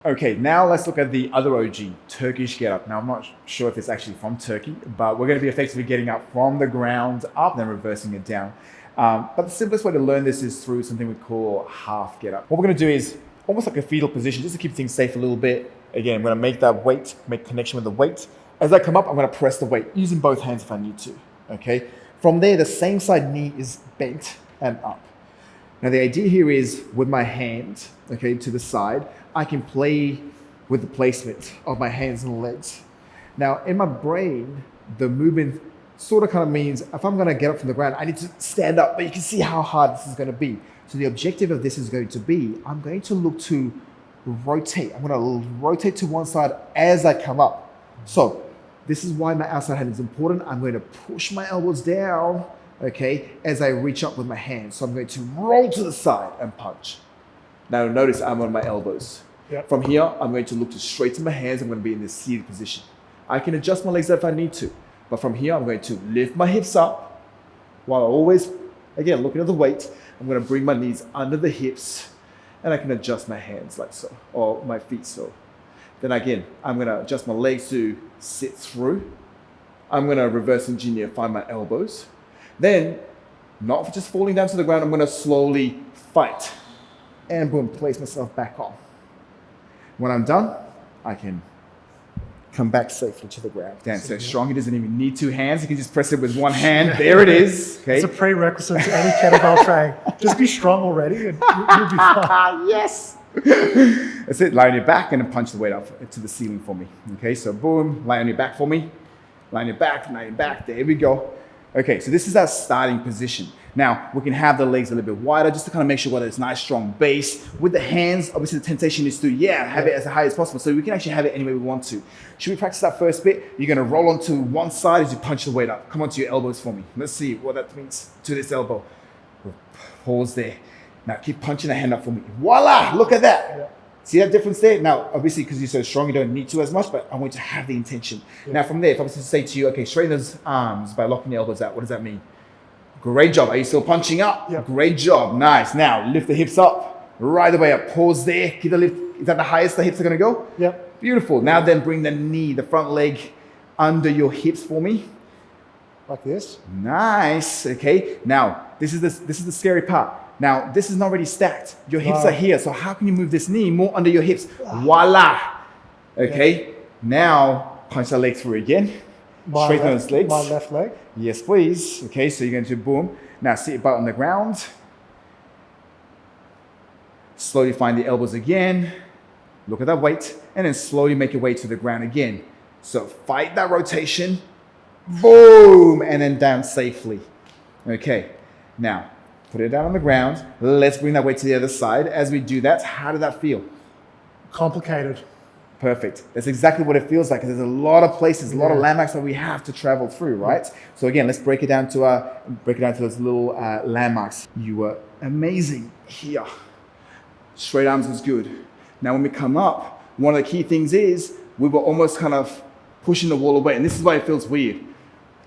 Okay, now let's look at the other OG, Turkish get up. Now, I'm not sure if it's actually from Turkey, but we're going to be effectively getting up from the ground up, then reversing it down. But the simplest way to learn this is through something we call half get up. What we're going to do is almost like a fetal position, just to keep things safe a little bit. Again, I'm going to make that weight, make connection with the weight. As I come up, I'm going to press the weight using both hands if I need to. Okay. From there, the same side knee is bent and up. Now, the idea here is with my hand, okay, to the side, I can play with the placement of my hands and legs. Now, in my brain, the movement sort of kind of means if I'm going to get up from the ground, I need to stand up, but you can see how hard this is going to be. So the objective of this is going to be, I'm going to look to rotate. I'm going to rotate to one side as I come up. So this is why my outside hand is important. I'm going to push my elbows down, okay, as I reach up with my hands. So I'm going to roll to the side and punch. Now notice I'm on my elbows. Yep. From here, I'm going to look to straighten my hands. I'm going to be in this seated position. I can adjust my legs if I need to. But from here, I'm going to lift my hips up while always, again, looking at the weight. I'm going to bring my knees under the hips and I can adjust my hands like so, or my feet so. Then again, I'm going to adjust my legs to sit through. I'm going to reverse engineer, find my elbows. Then, not just falling down to the ground, I'm going to slowly fight. And boom, place myself back on. When I'm done, I can come back safely to the ground. Dan, so strong, he doesn't even need two hands. He can just press it with one hand. There it is. Okay. It's a prerequisite to any kettlebell training. Just be strong already and you'll be fine. Yes. That's it. Lie on your back and then punch the weight up to the ceiling for me. Okay, so boom, lie on your back for me. Lie on your back, lie on your back. There we go. Okay, so this is our starting position. Now, we can have the legs a little bit wider just to kind of make sure that it's nice, strong base. With the hands, obviously the temptation is to, have it as high as possible. So we can actually have it any way we want to. Should we practice that first bit? You're going to roll onto one side as you punch the weight up. Come onto your elbows for me. Let's see what that means to this elbow. Pause there. Now keep punching the hand up for me. Voila! Look at that. Yeah. See that difference there? Now, obviously, because you're so strong, you don't need to as much, but I want you to have the intention. Yeah. Now, from there, if I was to say to you, okay, straighten those arms by locking the elbows out, what does that mean? Great job. Are you still punching up? Yeah. Great job. Nice. Now, lift the hips up. Right away up. Pause there. Keep the lift. Is that the highest the hips are going to go? Yeah. Beautiful. Now then, bring the knee, the front leg, under your hips for me. Like this. Nice. Okay. Now, this is the scary part. Now, this is not already stacked. Your hips are here. So how can you move this knee more under your hips? Voila. Okay. Yeah. Now, punch the leg through again. Straighten those legs. My left leg. Yes, please. Okay, so you're going to boom. Now, sit your butt on the ground. Slowly find the elbows again. Look at that weight. And then slowly make your way to the ground again. So fight that rotation. Boom. And then down safely. Okay. Now, put it down on the ground. Let's bring that weight to the other side. As we do that, how did that feel? Complicated. Perfect. That's exactly what it feels like. There's a lot of places, a lot of landmarks that we have to travel through, right? So again, let's break it down to those little landmarks. You were amazing here. Straight arms was good. Now when we come up, one of the key things is we were almost kind of pushing the wall away, and this is why it feels weird.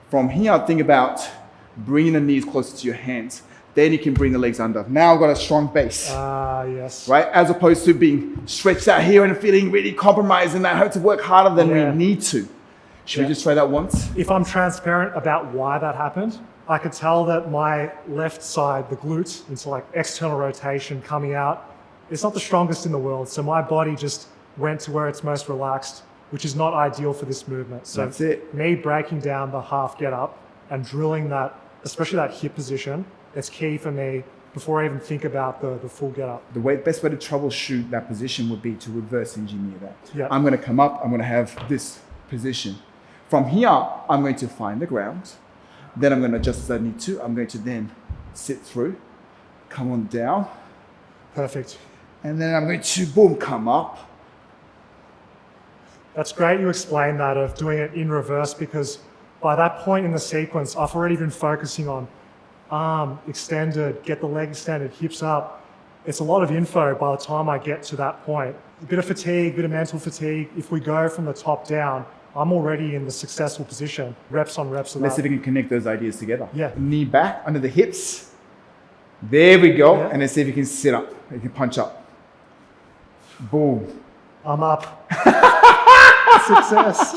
From here, think about bringing the knees closer to your hands. Then you can bring the legs under. Now I've got a strong base. Yes. Right? As opposed to being stretched out here and feeling really compromised and I have to work harder than we need to. Should we just try that once? If I'm transparent about why that happened, I could tell that my left side, the glute, into like external rotation coming out, it's not the strongest in the world. So my body just went to where it's most relaxed, which is not ideal for this movement. So that's it. Me breaking down the half get up and drilling that, especially that hip position, it's key for me before I even think about the full get up. The best way to troubleshoot that position would be to reverse engineer that. Yeah. I'm going to come up, I'm going to have this position. From here, I'm going to find the ground. Then I'm going to adjust as I need to. I'm going to then sit through, come on down. Perfect. And then I'm going to, boom, come up. That's great you explained that of doing it in reverse, because by that point in the sequence, I've already been focusing on arm extended, get the leg extended, hips up. It's a lot of info by the time I get to that point. A bit of fatigue, a bit of mental fatigue. If we go from the top down, I'm already in the successful position. Reps on reps of that. Let's see if we can connect those ideas together. Yeah. Knee back under the hips. There we go. Yeah. And let's see if you can sit up. You can punch up. Boom. I'm up. Success.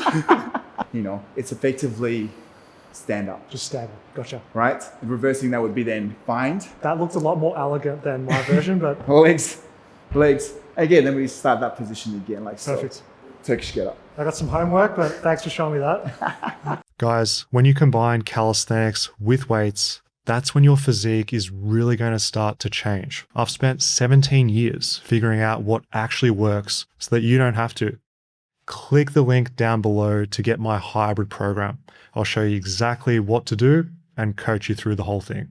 You know, it's effectively stand up, Just stand up. Gotcha. right? And reversing that would be then find That looked a lot more elegant than my version, but legs. Again, then we start that position again, like perfect. so. Turkish get up. I got some homework, but thanks for showing me that. Guys, when you combine calisthenics with weights, that's when your physique is really going to start to change. I've spent 17 years figuring out what actually works so that you don't have to. Click the link down below to get my hybrid program. I'll show you exactly what to do and coach you through the whole thing.